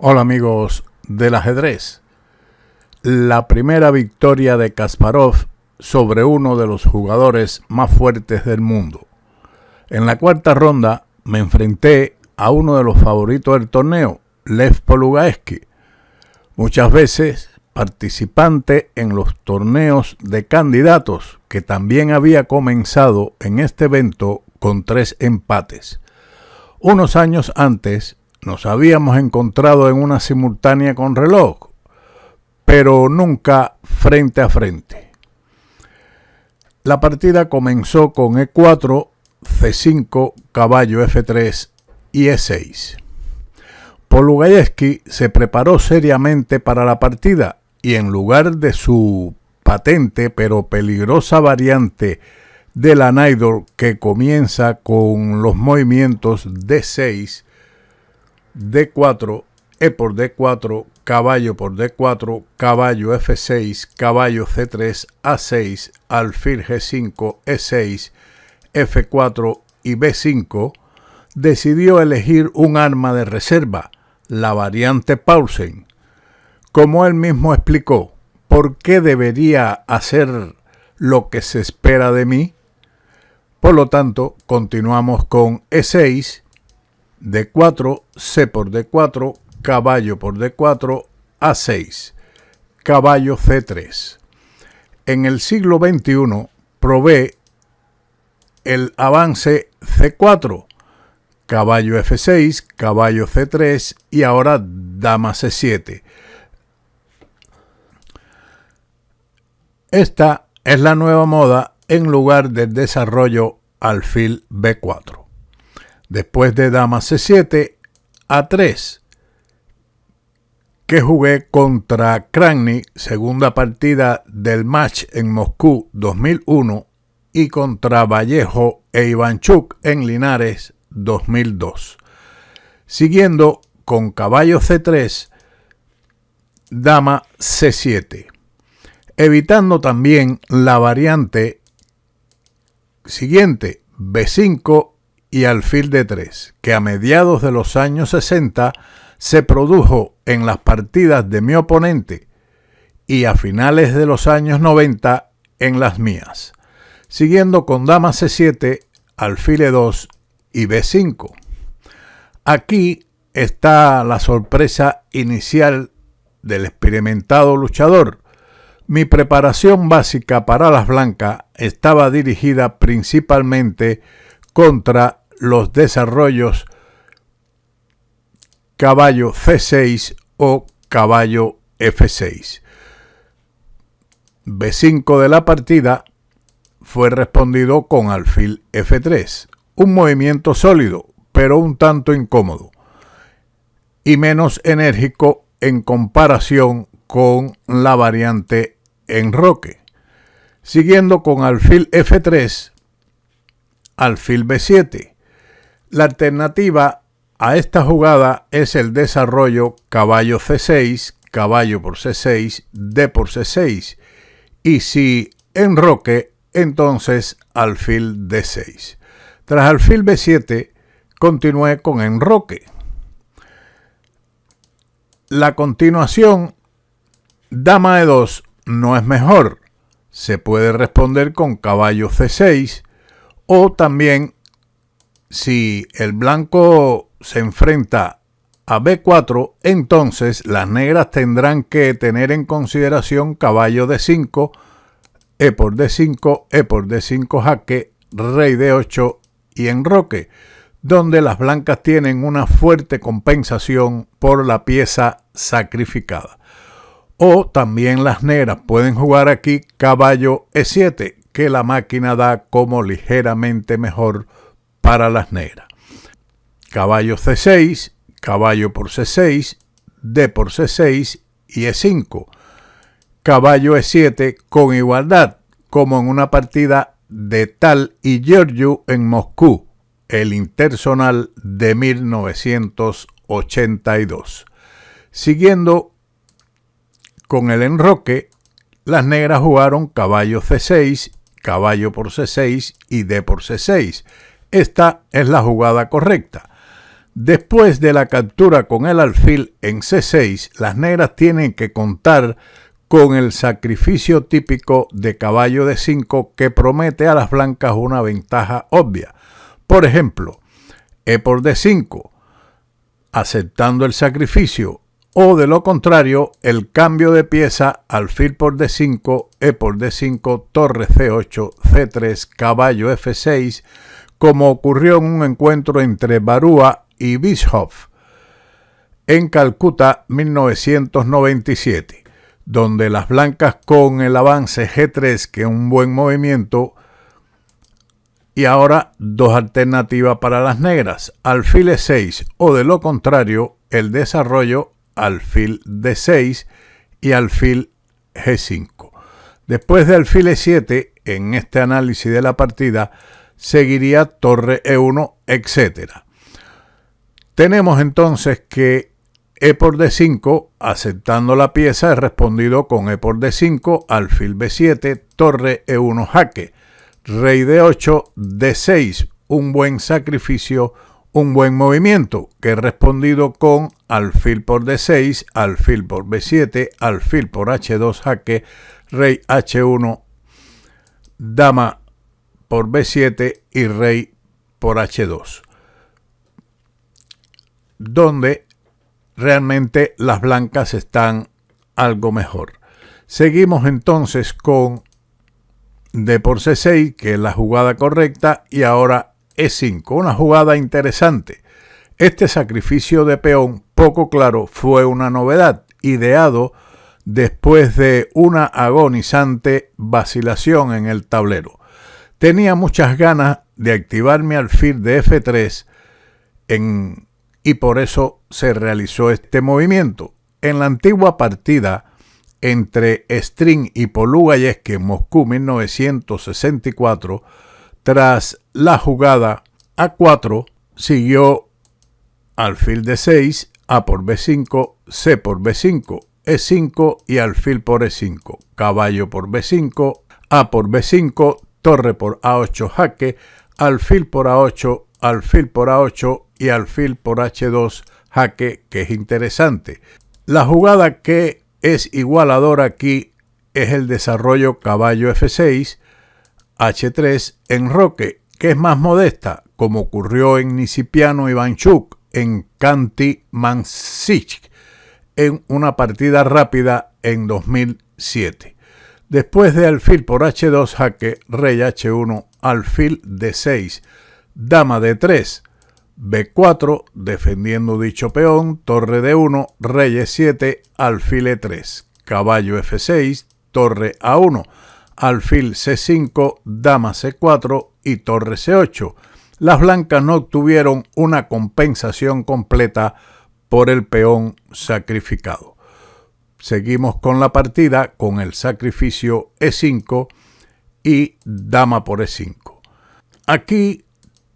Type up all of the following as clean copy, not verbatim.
Hola amigos del ajedrez. La primera victoria de Kasparov sobre uno de los jugadores más fuertes del mundo. En la cuarta ronda me enfrenté a uno de los favoritos del torneo, Lev Polugaevski, muchas veces participante en los torneos de candidatos, que también había comenzado en este evento con 3 empates. Unos años antes nos habíamos encontrado en una simultánea con reloj, pero nunca frente a frente. La partida comenzó con E4, C5, caballo F3 y E6. Polugaevski se preparó seriamente para la partida y en lugar de su patente pero peligrosa variante de la Najdorf, que comienza con los movimientos D6, D4, E por D4, caballo por D4, caballo F6, caballo C3, A6, alfil G5, E6, F4 y B5, decidió elegir un arma de reserva, la variante Paulsen. Como él mismo explicó, ¿por qué debería hacer lo que se espera de mí? Por lo tanto, continuamos con E6, D4, C por D4, caballo por D4, A6, caballo C3. En el siglo XXI probé el avance C4, caballo F6, caballo C3 y ahora dama C7. Esta es la nueva moda en lugar del desarrollo alfil B4. Después de dama C7, A3, que jugué contra Kranjny, segunda partida del match en Moscú 2001, y contra Vallejo e Ivanchuk en Linares 2002. Siguiendo con caballo C3, dama C7, evitando también la variante siguiente, B5 y alfil D3, que a mediados de los años 60 se produjo en las partidas de mi oponente y a finales de los años 90 en las mías. Siguiendo con dama C7, alfil E2 y B5. Aquí está la sorpresa inicial del experimentado luchador. Mi preparación básica para las blancas estaba dirigida principalmente contra los desarrollos caballo C6 o caballo F6. B5 de la partida fue respondido con alfil F3, un movimiento sólido, pero un tanto incómodo y menos enérgico en comparación con la variante enroque. Siguiendo con alfil F3, alfil B7. La alternativa a esta jugada es el desarrollo caballo C6, caballo por C6, D por C6, y si enroque, entonces alfil D6. Tras alfil B7, continué con enroque. La continuación, dama E2, no es mejor. Se puede responder con caballo C6 o también, si el blanco se enfrenta a B4, entonces las negras tendrán que tener en consideración caballo D5, E por D5, E por D5 jaque, rey D8 y enroque, donde las blancas tienen una fuerte compensación por la pieza sacrificada. O también las negras pueden jugar aquí caballo E7, que la máquina da como ligeramente mejor para las negras. Caballo C6, caballo por C6, D por C6 y E5. Caballo E7 con igualdad, como en una partida de Tal y Georgiou en Moscú, el Interzonal de 1982. Siguiendo con el enroque, las negras jugaron caballo C6, caballo por C6 y D por C6. Esta es la jugada correcta. Después de la captura con el alfil en C6, las negras tienen que contar con el sacrificio típico de caballo D5 que promete a las blancas una ventaja obvia. Por ejemplo, E por D5, aceptando el sacrificio, o de lo contrario, el cambio de pieza, alfil por D5, E por D5, torre C8, C3, caballo F6, como ocurrió en un encuentro entre Barua y Bischoff en Calcuta 1997, donde las blancas con el avance G3, que es un buen movimiento, y ahora dos alternativas para las negras, alfil E6 o de lo contrario, el desarrollo alfil D6 y alfil G5. Después de alfil E7, en este análisis de la partida, seguiría torre E1, etc. Tenemos entonces que E por D5, aceptando la pieza, es respondido con E por D5, alfil B7, torre E1 jaque, rey D8, D6, un buen sacrificio, un buen movimiento, que es respondido con alfil por D6, alfil por B7, alfil por H2 jaque, rey H1, dama por B7 y rey por H2. Donde realmente las blancas están algo mejor. Seguimos entonces con D por C6, que es la jugada correcta, y ahora E5, una jugada interesante. Este sacrificio de peón poco claro fue una novedad, ideado después de una agonizante vacilación en el tablero. Tenía muchas ganas de activar mi alfil de F3 y por eso se realizó este movimiento. En la antigua partida entre String y Polugayeski en Moscú 1964, tras la jugada A4, siguió alfil D6, A por B5, C por B5, E5 y alfil por E5, caballo por B5, A por B5, torre por A8 jaque, alfil por A8, alfil por A8 y alfil por H2 jaque, que es interesante. La jugada que es igualadora aquí es el desarrollo caballo F6, H3 enroque, que es más modesta, como ocurrió en Nisipiano Ivanchuk en Khanty-Mansiysk en una partida rápida en 2007. Después de alfil por H2 jaque, rey H1, alfil D6, dama D3, B4, defendiendo dicho peón, torre D1, rey E7, alfil E3, caballo F6, torre A1, alfil C5, dama C4 y torre C8. Las blancas no obtuvieron una compensación completa por el peón sacrificado. Seguimos con la partida con el sacrificio E5 y dama por E5. Aquí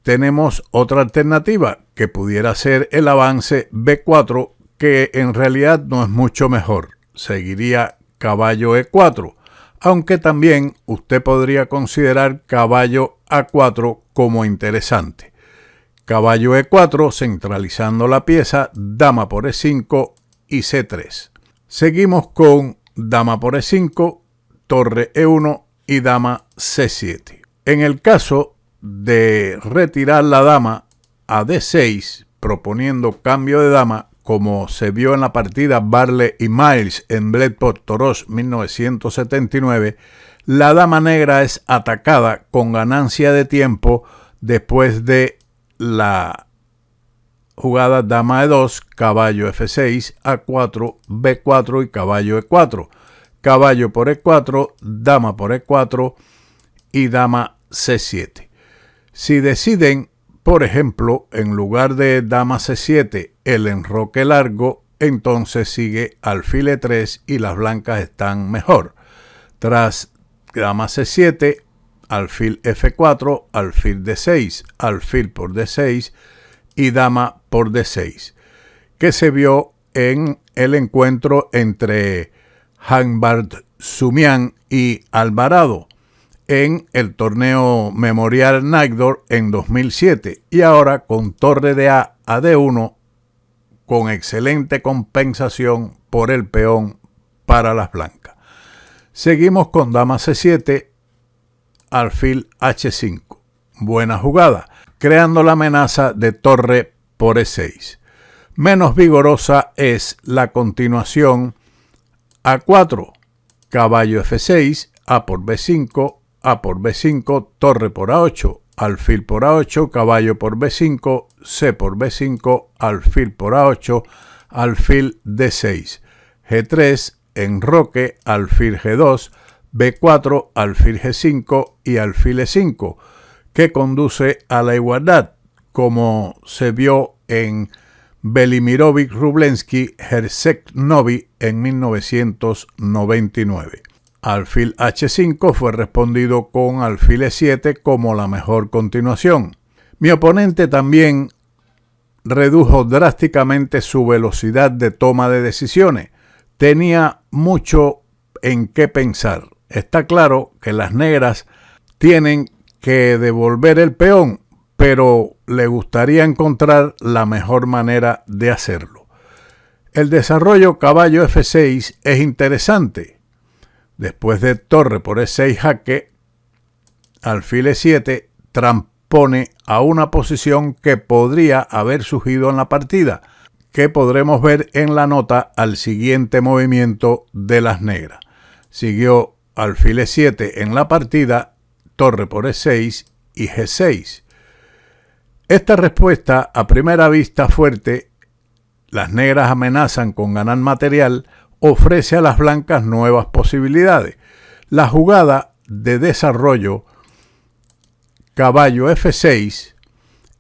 tenemos otra alternativa que pudiera ser el avance B4, que en realidad no es mucho mejor. Seguiría caballo E4, aunque también usted podría considerar caballo A4 como interesante. Caballo E4 centralizando la pieza, dama por E5 y C3. Seguimos con dama por E5, torre E1 y dama C7. En el caso de retirar la dama a D6, proponiendo cambio de dama, como se vio en la partida Barley y Miles en Bledport-Toros 1979, la dama negra es atacada con ganancia de tiempo después de la jugada dama E2, caballo F6, A4, B4 y caballo E4. Caballo por E4, dama por E4 y dama C7. Si deciden, por ejemplo, en lugar de dama C7, el enroque largo, entonces sigue alfil E3 y las blancas están mejor. Tras dama C7, alfil F4, alfil D6, alfil por D6 y dama por D6, que se vio en el encuentro entre Hanbart Sumian y Alvarado en el torneo Memorial Nightdoor en 2007 y ahora con torre de A a D1 con excelente compensación por el peón para las blancas. Seguimos con dama C7, alfil H5. Buena jugada, creando la amenaza de torre por E6. Menos vigorosa es la continuación A4, caballo F6, A por B5, A por B5, torre por A8, alfil por A8, caballo por B5, C por B5, alfil por A8, alfil D6, G3, enroque, alfil G2, B4, alfil G5 y alfil E5, que conduce a la igualdad, como se vio en Belimirovic-Rublensky-Herceg-Novi en 1999. Alfil H5 fue respondido con alfil E7 como la mejor continuación. Mi oponente también redujo drásticamente su velocidad de toma de decisiones. Tenía mucho en qué pensar. Está claro que las negras tienen que devolver el peón, pero le gustaría encontrar la mejor manera de hacerlo. El desarrollo caballo F6 es interesante. Después de torre por E6 jaque, alfil E7 transpone a una posición que podría haber surgido en la partida, que podremos ver en la nota al siguiente movimiento de las negras. Siguió alfil E7 en la partida, torre por E6 y G6. Esta respuesta a primera vista fuerte, las negras amenazan con ganar material, ofrece a las blancas nuevas posibilidades. La jugada de desarrollo caballo F6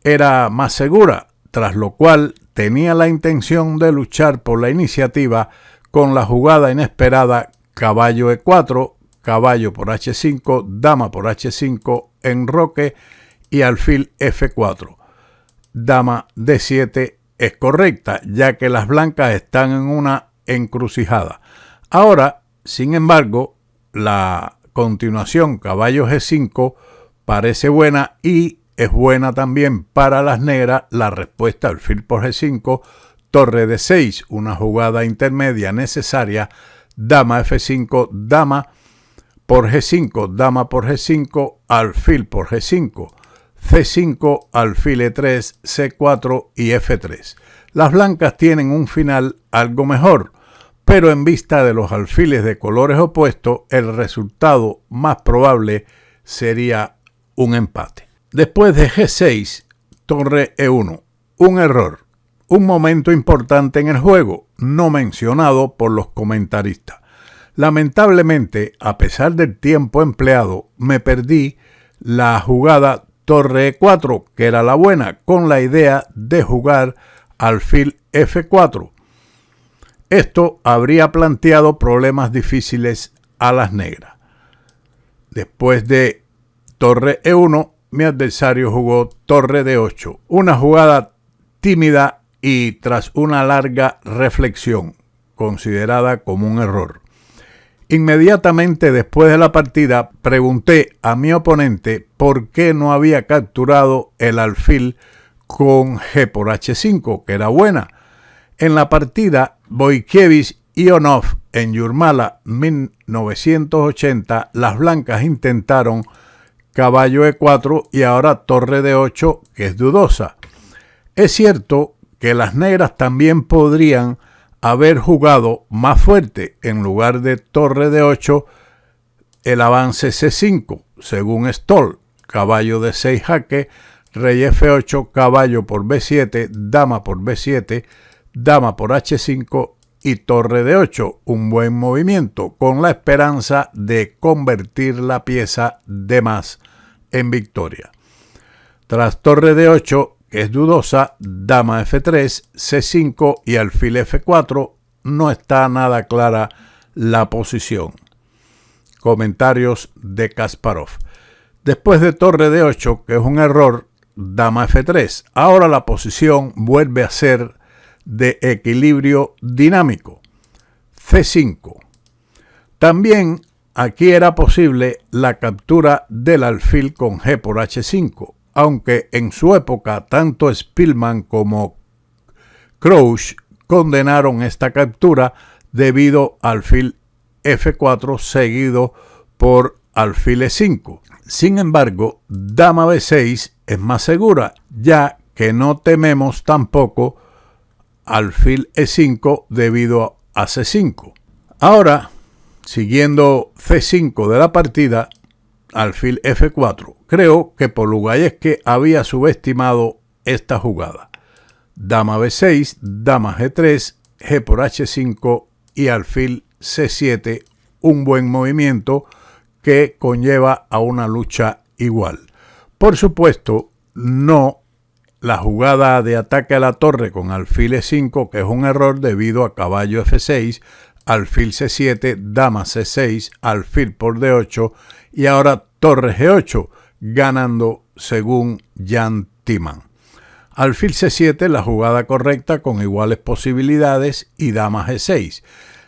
era más segura, tras lo cual tenía la intención de luchar por la iniciativa con la jugada inesperada caballo E4, caballo por H5, dama por H5, enroque y alfil F4. Dama D7 es correcta, ya que las blancas están en una encrucijada. Ahora, sin embargo, la continuación caballo G5 parece buena y es buena también para las negras la respuesta alfil por G5, torre D6, una jugada intermedia necesaria, dama F5, dama por G5, dama por G5, alfil por G5, C5, alfil E3, C4 y F3. Las blancas tienen un final algo mejor, pero en vista de los alfiles de colores opuestos, el resultado más probable sería un empate. Después de G6, torre E1, un error, un momento importante en el juego, no mencionado por los comentaristas. Lamentablemente, a pesar del tiempo empleado, me perdí la jugada torre E4, que era la buena, con la idea de jugar alfil F4. Esto habría planteado problemas difíciles a las negras. Después de torre E1, mi adversario jugó torre D8, una jugada tímida y tras una larga reflexión, considerada como un error. Inmediatamente después de la partida, pregunté a mi oponente por qué no había capturado el alfil con G por H5, que era buena. En la partida Boikiewicz-Ionov en Yurmala 1980, las blancas intentaron caballo E4 y ahora torre D8, que es dudosa. Es cierto que las negras también podrían haber jugado más fuerte, en lugar de torre D8, el avance C5, según Stoll, caballo D6 jaque, rey F8, caballo por B7, dama por B7, dama por H5 y torre D8, un buen movimiento, con la esperanza de convertir la pieza de más en victoria. Tras torre D8, que es dudosa, dama F3, C5 y alfil F4, no está nada clara la posición. Comentarios de Kasparov. Después de torre D8, que es un error, dama F3. Ahora la posición vuelve a ser de equilibrio dinámico. C5. También aquí era posible la captura del alfil con G por H5, aunque en su época tanto Spielmann como Crouch condenaron esta captura debido al alfil F4 seguido por alfil E5. Sin embargo, dama B6 es más segura, ya que no tememos tampoco alfil E5 debido a C5. Ahora, siguiendo C5 de la partida, alfil F4. Creo que Polugayeski había subestimado esta jugada. Dama B6, dama G3, G por H5 y alfil C7, un buen movimiento que conlleva a una lucha igual. Por supuesto, no la jugada de ataque a la torre con alfil E5, que es un error debido a caballo F6, alfil C7, dama C6, alfil por D8 y ahora torre G8, ganando según Jan Timman. Alfil C7, la jugada correcta con iguales posibilidades, y dama G6.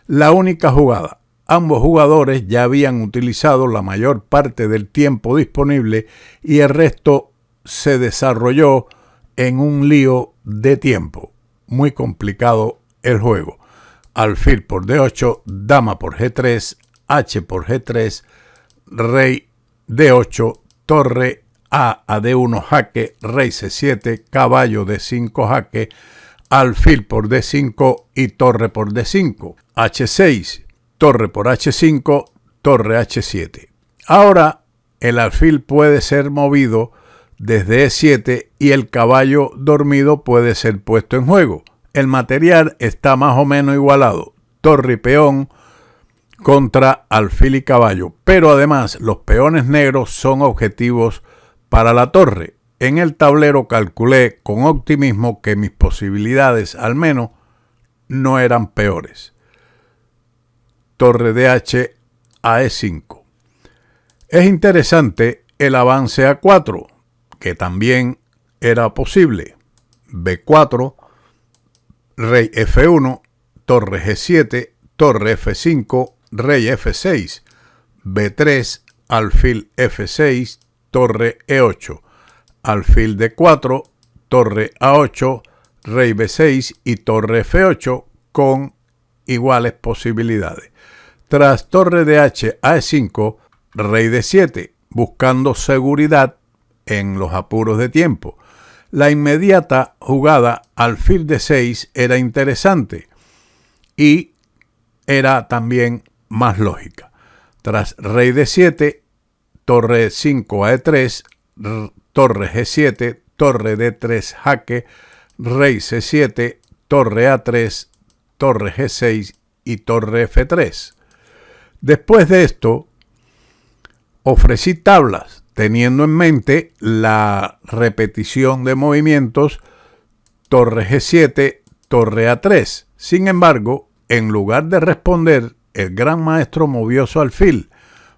La única jugada. Ambos jugadores ya habían utilizado la mayor parte del tiempo disponible y el resto se desarrolló en un lío de tiempo. Muy complicado el juego. Alfil por D8, dama por G3, H por G3, rey D8, torre a D1 jaque, rey C7, caballo D5 jaque, alfil por D5 y torre por D5, H6, torre por H5, torre H7. Ahora el alfil puede ser movido desde E7 y el caballo dormido puede ser puesto en juego. El material está más o menos igualado, torre y peón contra alfil y caballo, pero además los peones negros son objetivos para la torre. En el tablero calculé con optimismo que mis posibilidades al menos no eran peores. Torre DH a E5. Es interesante el avance a 4, que también era posible. B4, rey F1, torre G7, torre F5, rey F6, B3, alfil F6, torre E8, alfil D4, torre A8, rey B6 y torre F8 con iguales posibilidades. Tras torre DH a E5, rey D7, buscando seguridad en los apuros de tiempo. La inmediata jugada alfil D6 era interesante y era también más lógica. Tras rey D7, torre 5 a E3, torre G7, torre D3 jaque, rey C7, torre A3, torre G6 y torre F3. Después de esto, ofrecí tablas, teniendo en mente la repetición de movimientos torre G7, torre A3. Sin embargo, en lugar de responder, el gran maestro movió su alfil.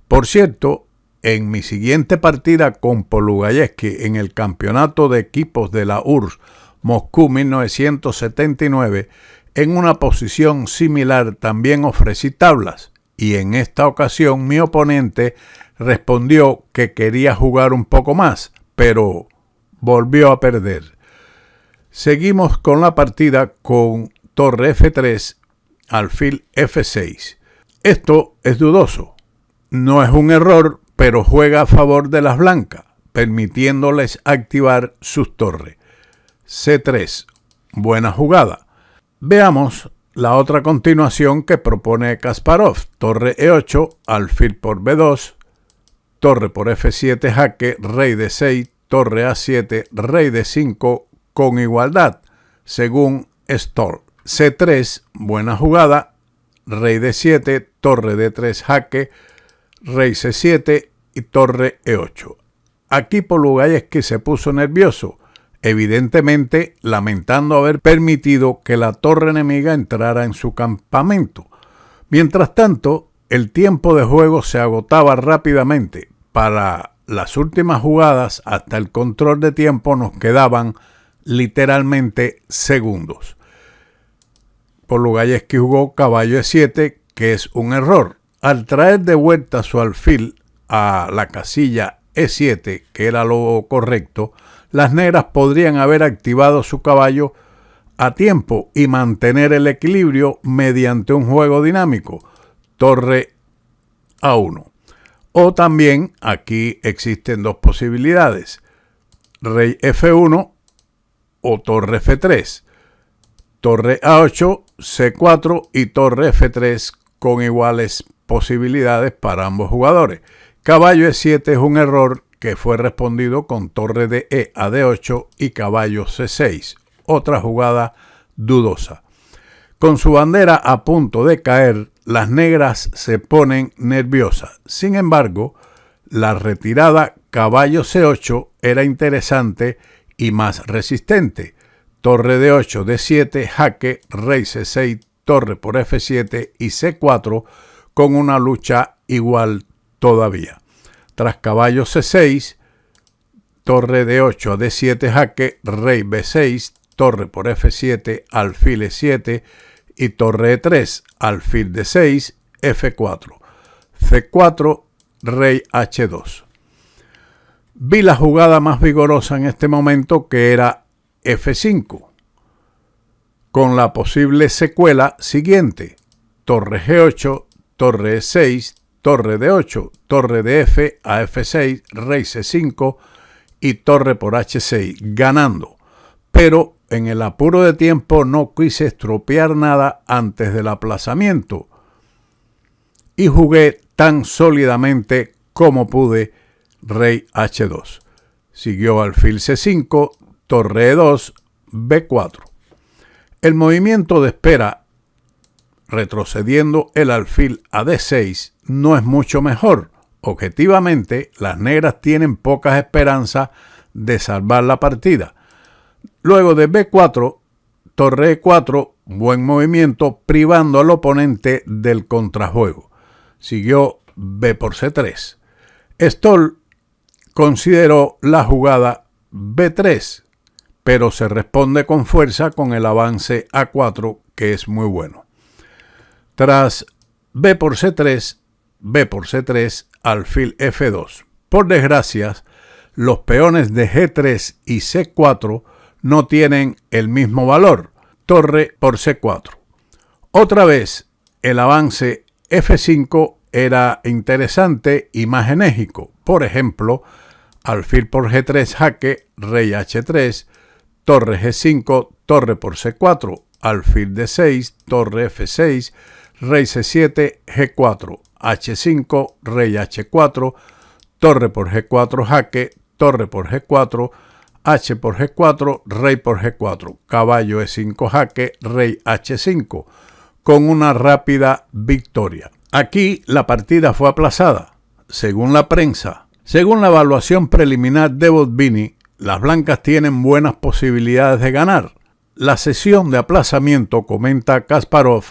Por cierto, en mi siguiente partida con Polugayeski en el campeonato de equipos de la URSS Moscú 1979, en una posición similar también ofrecí tablas, y en esta ocasión mi oponente respondió que quería jugar un poco más, pero volvió a perder. Seguimos con la partida con torre F3, alfil F6. Esto es dudoso. No es un error, pero juega a favor de las blancas, permitiéndoles activar sus torres. C3, buena jugada. Veamos la otra continuación que propone Kasparov. Torre E8, alfil por B2, torre por F7 jaque, rey D6, torre A7, rey D5 con igualdad, según Stoll. C3, buena jugada, rey D7, torre D3 jaque, rey C7 y torre E8. Aquí Polugayeski se puso nervioso, evidentemente lamentando haber permitido que la torre enemiga entrara en su campamento. Mientras tanto, el tiempo de juego se agotaba rápidamente. Para las últimas jugadas, hasta el control de tiempo, nos quedaban literalmente segundos. Polugayeski jugó caballo E7, que es un error. Al traer de vuelta su alfil a la casilla E7, que era lo correcto, las negras podrían haber activado su caballo a tiempo y mantener el equilibrio mediante un juego dinámico, torre A1. O también aquí existen dos posibilidades, rey F1 o torre F3, torre A8, C4 y torre F3 con iguales posibilidades para ambos jugadores. Caballo E7 es un error que fue respondido con torre de E a D8 y caballo C6, otra jugada dudosa. Con su bandera a punto de caer, las negras se ponen nerviosas. Sin embargo, la retirada caballo C8 era interesante y más resistente. Torre D8, D7, jaque, rey C6, torre por F7 y C4 con una lucha igual todavía. Tras caballo C6, torre D8 a D7 jaque, rey B6, torre por F7, alfil E7 y torre E3, alfil D6, F4, C4, rey H2. Vi la jugada más vigorosa en este momento, que era F5, con la posible secuela siguiente: torre G8, torre E6, torre D8, torre de F a F6, rey C5 y torre por H6, ganando. Pero en el apuro de tiempo no quise estropear nada antes del aplazamiento y jugué tan sólidamente como pude rey H2. Siguió alfil C5, torre E2, B4. El movimiento de espera retrocediendo el alfil a D6 no es mucho mejor. Objetivamente, las negras tienen pocas esperanzas de salvar la partida. Luego de B4, torre E4, buen movimiento, privando al oponente del contrajuego. Siguió B por C3. Stoll consideró la jugada B3, pero se responde con fuerza con el avance A4, que es muy bueno. Tras B por C3, B por C3, alfil F2. Por desgracia, los peones de G3 y C4 no tienen el mismo valor, torre por C4. Otra vez, el avance F5 era interesante y más enérgico. Por ejemplo, alfil por G3 jaque, rey H3, torre G5, torre por C4, alfil D6, torre F6, rey C7, G4, H5, rey H4, torre por G4 jaque, torre por G4, H por G4, rey por G4, caballo E5 jaque, rey H5, con una rápida victoria. Aquí la partida fue aplazada. Según la prensa, según la evaluación preliminar de Botvinnik, las blancas tienen buenas posibilidades de ganar. La sesión de aplazamiento, comenta Kasparov,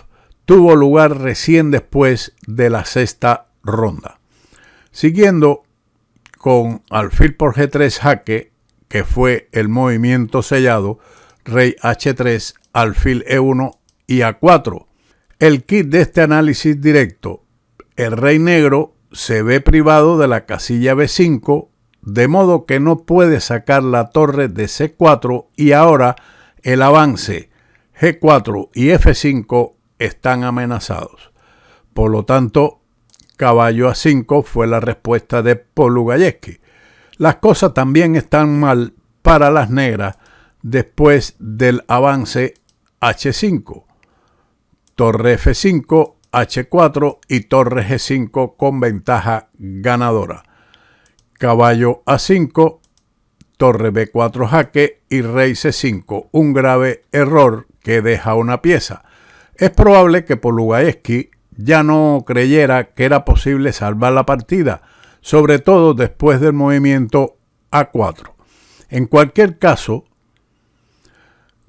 tuvo lugar recién después de la sexta ronda. Siguiendo con alfil por G3 jaque, que fue el movimiento sellado, rey H3, alfil E1 y A4. El kit de este análisis directo: el rey negro se ve privado de la casilla B5, de modo que no puede sacar la torre de C4 y ahora el avance G4 y F5 están amenazados. Por lo tanto, caballo A5 fue la respuesta de Polugayevsky. Las cosas también están mal para las negras después del avance H5, torre F5, H4 y torre G5 con ventaja ganadora. Caballo A5, torre B4 jaque y rey C5, un grave error que deja una pieza. Es probable que Polugayevsky ya no creyera que era posible salvar la partida, sobre todo después del movimiento A4. En cualquier caso,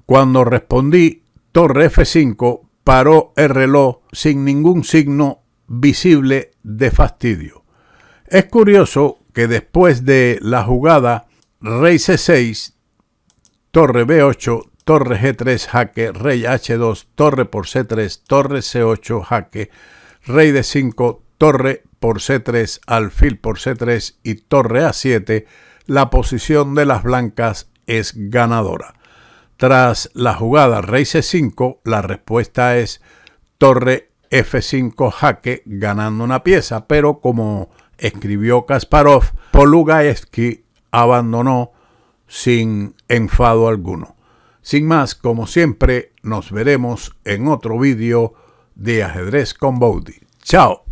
cuando respondí torre F5, paró el reloj sin ningún signo visible de fastidio. Es curioso que después de la jugada rey C6, torre B8, torre G3 jaque, rey H2, torre por C3, torre C8 jaque, rey D5, torre por C3, alfil por C3 y torre A7, la posición de las blancas es ganadora. Tras la jugada rey C5, la respuesta es torre F5 jaque, ganando una pieza, pero como escribió Kasparov, Polugaevsky abandonó sin enfado alguno. Sin más, como siempre, nos veremos en otro vídeo de Ajedrez con Boudy. ¡Chao!